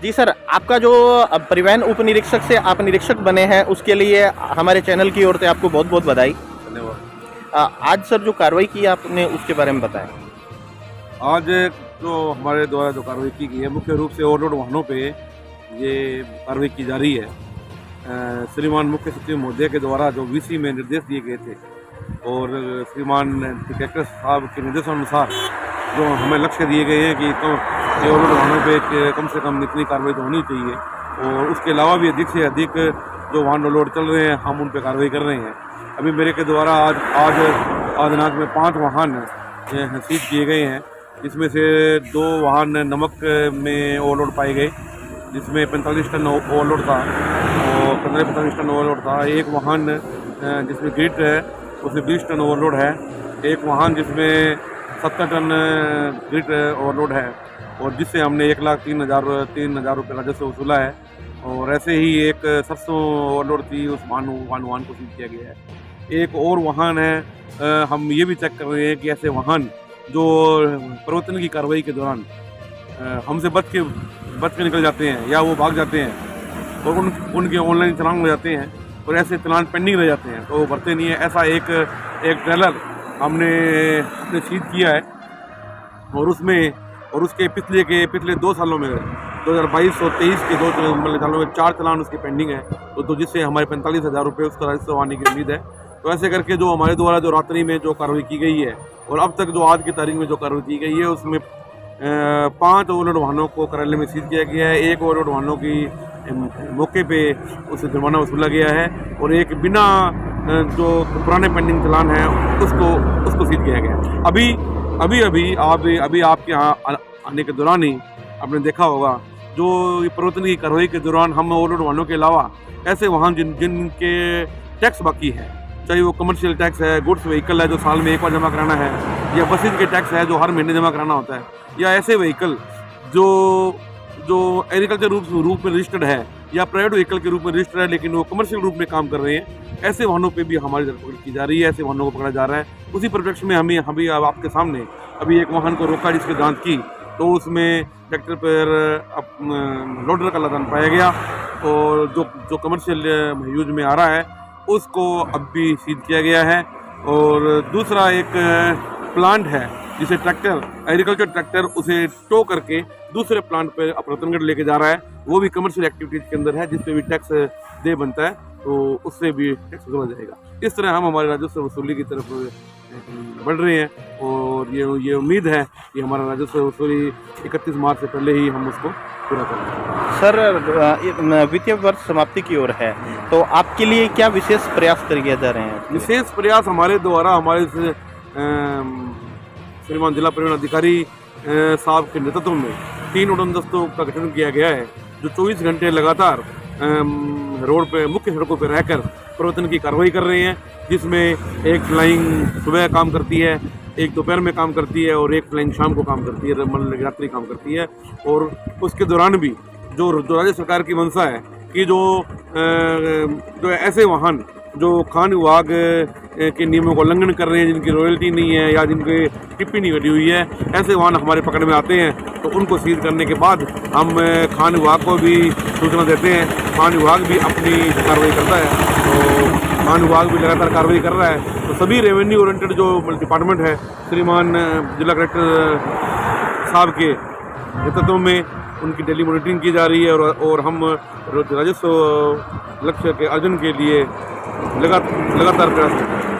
जी sir, आपका जो परिवहन उप निरीक्षक से आप निरीक्षक बने हैं, उसके लिए हमारे चैनल की ओर से आपको बहुत बहुत बधाई। धन्यवाद। आज सर जो कार्रवाई की आपने उसके बारे में बताएं। आज जो हमारे द्वारा जो कार्रवाई की गई है, मुख्य रूप से ओवरलोड वाहनों पे ये कार्रवाई की जा रही है। श्रीमान मुख्य सचिव महोदय के द्वारा जो वीसी में निर्देश दिए गए थे और श्रीमान कलेक्टर साहब के निर्देशानुसार जो हमें लक्ष्य दिए गए हैं कि ओवरलोड वाहनों पे कम से कम इतनी कार्रवाई तो होनी चाहिए, और उसके अलावा भी अधिक से अधिक जो वाहन ओवरलोड चल रहे हैं हम उन पर कार्रवाई कर रहे हैं। अभी मेरे के द्वारा आज दिनांक में 5 वाहन सीज किए गए हैं, जिसमें से 2 वाहन नमक में ओवरलोड पाए गए, जिसमें 45 टन ओवरलोड था और 45 टन ओवरलोड था। एक वाहन जिसमें ग्रिट है उसमें 20 टन ओवरलोड है। एक वाहन जिसमें 70 टन ग्रिट ओवरलोड है, और जिससे हमने 1,03,000 रुपये राजस्व वसूला है। और ऐसे ही एक सरसों ओवरलोड थी, उस वाहन को सीज किया गया है। एक और वाहन है, हम ये भी चेक कर रहे हैं कि ऐसे वाहन जो प्रवर्तन की कार्रवाई के दौरान हमसे बच के निकल जाते हैं या वो भाग जाते हैं और उनके ऑनलाइन चालान हो जाते हैं, और ऐसे चालान पेंडिंग रह जाते हैं तो वो भरते नहीं है। ऐसा एक ट्रेलर हमने सीज किया है, और उसके पिछले 2 सालों में 2022 और 23 के 2 सालों में 4 चालान उसके पेंडिंग है, तो जिससे हमारे 45,000 रुपये उसका राजस्व आने की उम्मीद है। तो ऐसे करके जो हमारे द्वारा जो रात्रि में जो कार्रवाई की गई है और अब तक जो आज की तारीख में जो कार्रवाई की गई है, उसमें 5 ओवरलोड वाहनों को कार्यालय में सीज किया गया है। एक ओवरलोड वाहनों की मौके पे उससे जुर्माना वसूला गया है, और एक बिना जो पुराने पेंडिंग चालान है उसको सीज किया गया है। अभी आपके यहाँ आने के दौरान ही आपने देखा होगा, जो प्रवर्तन की कार्रवाई के दौरान हम ओवरलोड वाहनों के अलावा ऐसे वाहन जिनके टैक्स बाकी है, चाहे वो कमर्शियल टैक्स है, गुड्स व्हीकल है जो साल में एक बार जमा कराना है, या बसेज के टैक्स है जो हर महीने जमा कराना होता है, या ऐसे व्हीकल जो एग्रीकल्चर रूप में रजिस्टर्ड है या प्राइवेट व्हीकल के रूप में रजिस्टर्ड है लेकिन वो कमर्शियल रूप में काम कर रहे हैं, ऐसे वाहनों पे भी हमारी धरपकड़ की जा रही है, ऐसे वाहनों को पकड़ा जा रहा है। उसी परिप्रेक्ष्य में हम आपके सामने अभी एक वाहन को रोका, जिसकी जांच की तो उसमें ट्रैक्टर पर लोडर का लदान पाया गया, और जो कमर्शियल यूज में आ रहा है उसको अब भी सीज किया गया है। और दूसरा एक प्लांट है जिसे एग्रीकल्चर ट्रैक्टर उसे टो करके दूसरे प्लांट पे रतनगढ़ लेके जा रहा है, वो भी कमर्शियल एक्टिविटीज के अंदर है, जिसपे भी टैक्स दे बनता है, तो उससे भी टैक्स वसूला जाएगा। इस तरह हम हमारे राजस्व वसूली की तरफ बढ़ रहे हैं, और ये उम्मीद है कि हमारा राजस्व वसूली 31 मार्च से पहले ही हम उसको पूरा कर लेंगे। सर, वित्तीय वर्ष समाप्ति की ओर है, तो आपके लिए क्या विशेष प्रयास किए जा रहे हैं? विशेष प्रयास हमारे द्वारा हमारे श्रीमान जिला परिवहन अधिकारी साहब के नेतृत्व में 3 उड़न दस्तों का गठन किया गया है, जो 24 घंटे लगातार रोड पे मुख्य सड़कों पर रहकर प्रवर्तन की कार्रवाई कर रहे हैं, जिसमें एक फ्लाइंग सुबह काम करती है, एक दोपहर में काम करती है, और एक फ्लाइंग शाम को काम करती है, मतलब रात्रि काम करती है। और उसके दौरान भी जो राज्य सरकार की मंशा है कि जो ऐसे वाहन जो खान विभाग के नियमों का उल्लंघन कर रहे हैं, जिनकी रॉयल्टी नहीं है या जिनकी टिप्पी नहीं कटी हुई है, ऐसे वाहन हमारे पकड़ में आते हैं, तो उनको सीज करने के बाद हम खान विभाग को भी सूचना देते हैं। खान विभाग भी अपनी कार्रवाई करता है, तो खान विभाग भी लगातार कार्रवाई कर रहा है। तो सभी रेवेन्यू ओरिएंटेड जो डिपार्टमेंट है, श्रीमान जिला कलेक्टर साहब के नेतृत्व में उनकी डेली मॉनिटरिंग की जा रही है, और हम राजस्व लक्ष्य के अर्जन के लिए लगातार प्रयास करते हैं।